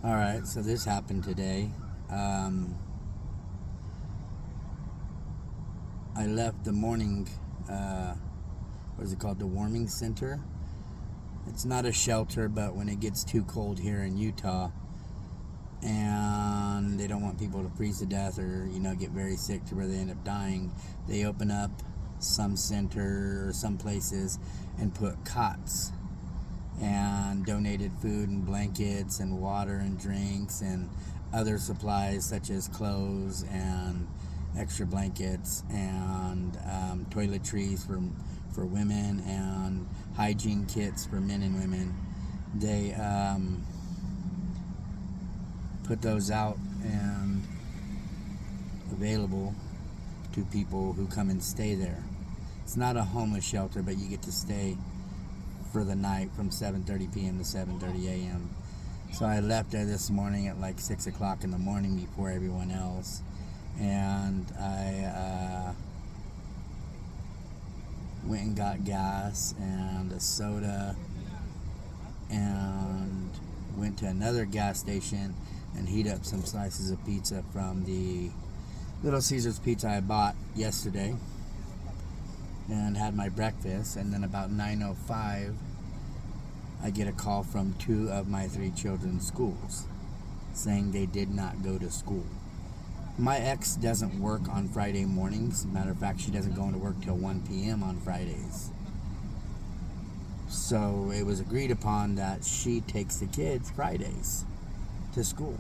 Alright, so this happened today. I left the morning, what is it called? The warming center. It's not a shelter, but when it gets too cold here in Utah and they don't want people to freeze to death or, get very sick to where they end up dying, they open up some center or some places and put cots and donated food and blankets and water and drinks and other supplies such as clothes and extra blankets and toiletries for women and hygiene kits for men and women. They put those out and available to people who come and stay there. It's not a homeless shelter, but you get to stay for the night from 7:30 p.m. to 7:30 a.m. So I left there this morning at like 6 o'clock in the morning before everyone else, and I went and got gas and a soda and went to another gas station and heat up some slices of pizza from the Little Caesars pizza I bought yesterday and had my breakfast. And then about 9:05 I get a call from 2 of my 3 children's schools saying they did not go to school. My ex doesn't work on Friday mornings. Matter of fact, she doesn't go into work till 1 p.m. on Fridays. So it was agreed upon that she takes the kids Fridays to school.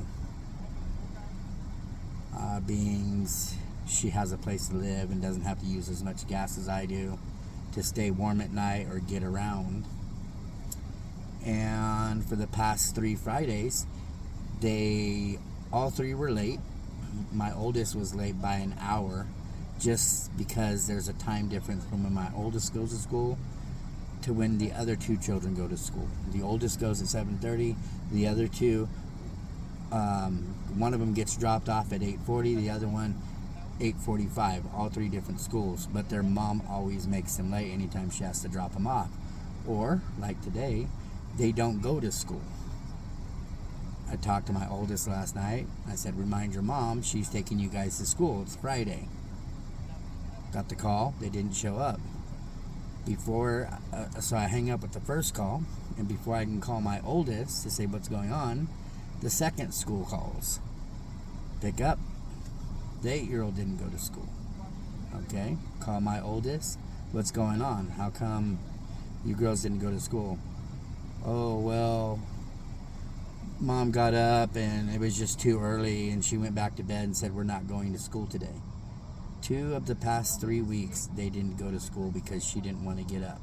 Being she has a place to live and doesn't have to use as much gas as I do to stay warm at night or get around. And for the past 3 Fridays, all 3 were late. My oldest was late by an hour just because there's a time difference from when my oldest goes to school to when the other 2 children go to school. The oldest goes at 7:30. The other 2, one of them gets dropped off at 8:40. The other one 8:45. All 3 different schools, but their mom always makes them late anytime she has to drop them off. Or like today, they don't go to school. I talked to my oldest last night. I said, remind your mom she's taking you guys to school. It's Friday. Got the call. They didn't show up. So I hang up with the first call, and before I can call my oldest to say what's going on, the second school calls. Pick up. The 8-year-old didn't go to school. Okay, call my oldest. What's going on? How come you girls didn't go to school? Oh, well, Mom got up and it was just too early and she went back to bed and said we're not going to school today. 2 of the past 3 weeks they didn't go to school because she didn't want to get up.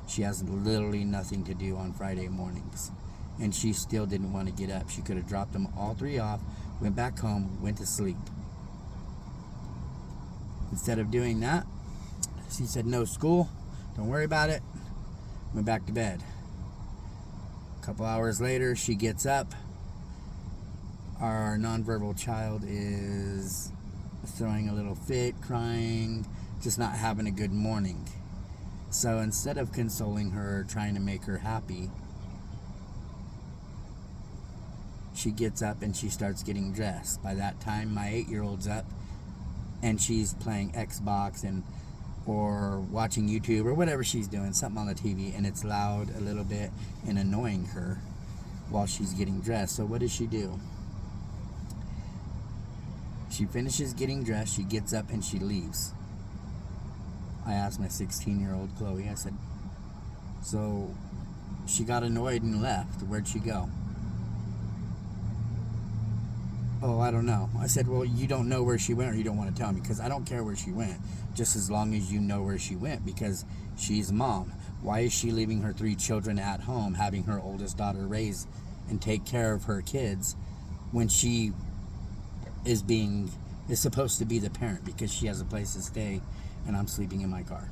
She has literally nothing to do on Friday mornings and she still didn't want to get up. She could have dropped them all 3 off, went back home, went to sleep. Instead of doing that, she said no school, don't worry about it, went back to bed. A couple hours later, she gets up. Our nonverbal child is throwing a little fit, crying, just not having a good morning. So instead of consoling her, trying to make her happy, she gets up and she starts getting dressed. By that time, my 8-year-old's up and she's playing Xbox or watching YouTube or whatever she's doing, something on the TV, and it's loud a little bit and annoying her while she's getting dressed. So what does she do? She finishes getting dressed, she gets up and she leaves. I asked my 16-year-old Chloe, I said, so she got annoyed and left. Where'd she go? Oh, I don't know. I said, well, you don't know where she went or you don't want to tell me, because I don't care where she went, just as long as you know where she went, because she's mom. Why is she leaving her 3 children at home, having her oldest daughter raise and take care of her kids when she is supposed to be the parent because she has a place to stay and I'm sleeping in my car?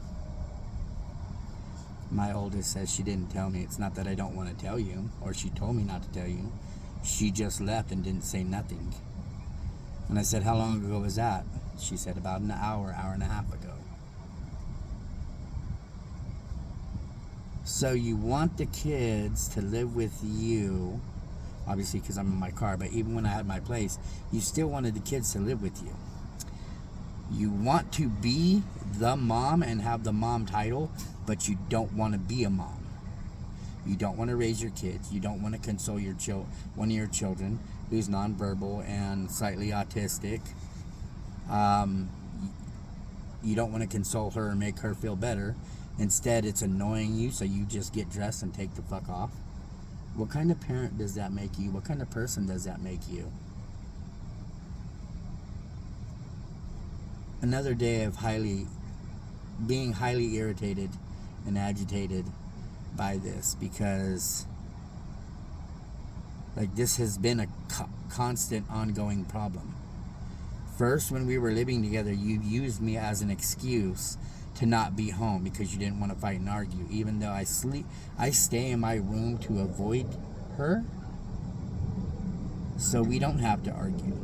My oldest says she didn't tell me. It's not that I don't want to tell you or she told me not to tell you. She just left and didn't say nothing. And I said, how long ago was that? She said about an hour and a half ago. So you want the kids to live with you obviously because I'm in my car, but even when I had my place, you still wanted the kids to live with you. You want to be the mom and have the mom title, but you don't want to be a mom. You don't want to raise your kids. You don't want to console one of your children who's nonverbal and slightly autistic. You don't want to console her and make her feel better. Instead, it's annoying you, so you just get dressed and take the fuck off. What kind of parent does that make you? What kind of person does that make you? Another day of being highly irritated and agitated by this, because this has been a constant ongoing problem. First, when we were living together, you used me as an excuse to not be home because you didn't want to fight and argue, even though I stay in my room to avoid her, so we don't have to argue.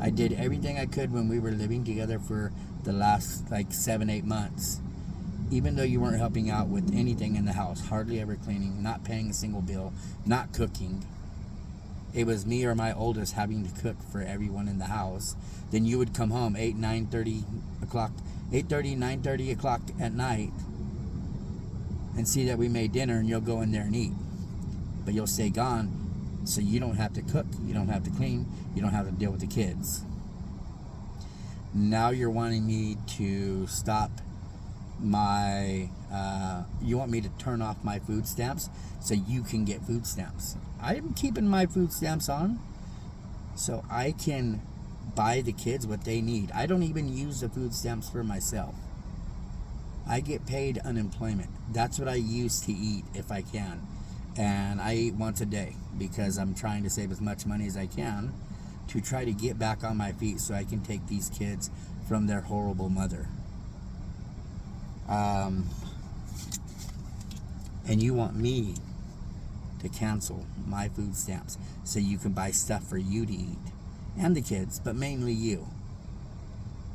I did everything I could when we were living together for the last 7-8 months, even though you weren't helping out with anything in the house, hardly ever cleaning, not paying a single bill, not cooking. It was me or my oldest having to cook for everyone in the house. Then you would come home 8:30 o'clock at night and see that we made dinner, and you'll go in there and eat. But you'll stay gone, so you don't have to cook, you don't have to clean, you don't have to deal with the kids. Now you're wanting me to stop you want me to turn off my food stamps so you can get food stamps. I'm keeping my food stamps on so I can buy the kids what they need. I don't even use the food stamps for myself. I get paid unemployment. That's what I use to eat if I can. And I eat once a day because I'm trying to save as much money as I can to try to get back on my feet so I can take these kids from their horrible mother. And you want me to cancel my food stamps so you can buy stuff for you to eat and the kids, but mainly you.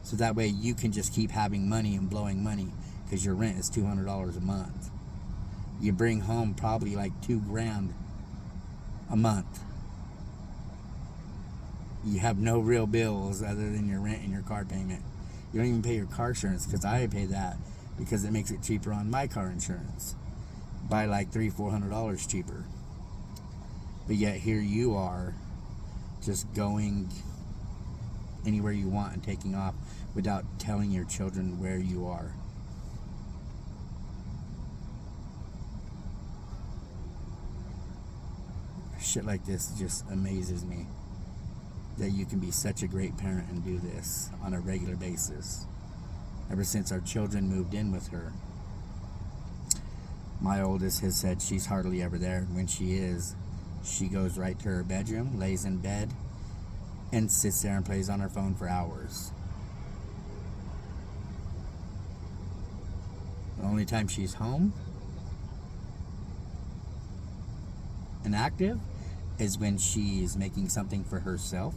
So that way you can just keep having money and blowing money because your rent is $200 a month. You bring home probably $2,000 a month. You have no real bills other than your rent and your car payment. You don't even pay your car insurance because I pay that because it makes it cheaper on my car insurance by $300-$400 cheaper. But yet here you are just going anywhere you want and taking off without telling your children where you are. Shit like this just amazes me, that you can be such a great parent and do this on a regular basis. Ever since our children moved in with her, my oldest has said she's hardly ever there. When she is, she goes right to her bedroom, lays in bed, and sits there and plays on her phone for hours. The only time she's home and active is when she's making something for herself,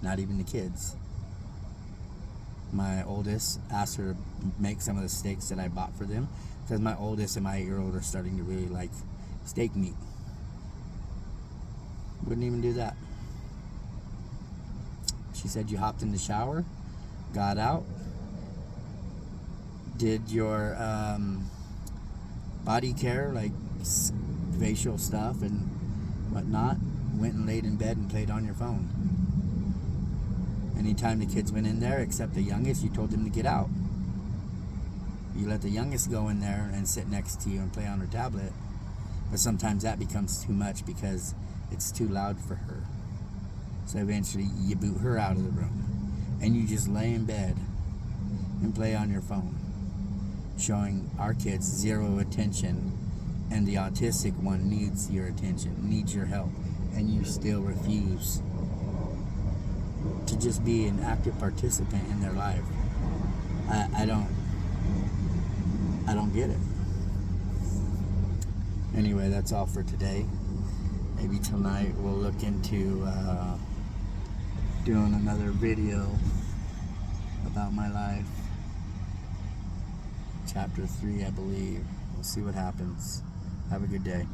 not even the kids. My oldest asked her to make some of the steaks that I bought for them because my oldest and my 8-year-old are starting to really like steak meat. Wouldn't even do that. She said you hopped in the shower, got out, did your body care, facial stuff and whatnot, went and laid in bed and played on your phone. Anytime the kids went in there, except the youngest, you told them to get out. You let the youngest go in there and sit next to you and play on her tablet. But sometimes that becomes too much because it's too loud for her. So eventually you boot her out of the room and you just lay in bed and play on your phone, showing our kids zero attention, and the autistic one needs your attention, needs your help, and you still refuse to just be an active participant in their life. I don't get it. Anyway, that's all for today. Maybe tonight we'll look into doing another video about my life. Chapter 3, I believe. We'll see what happens. Have a good day.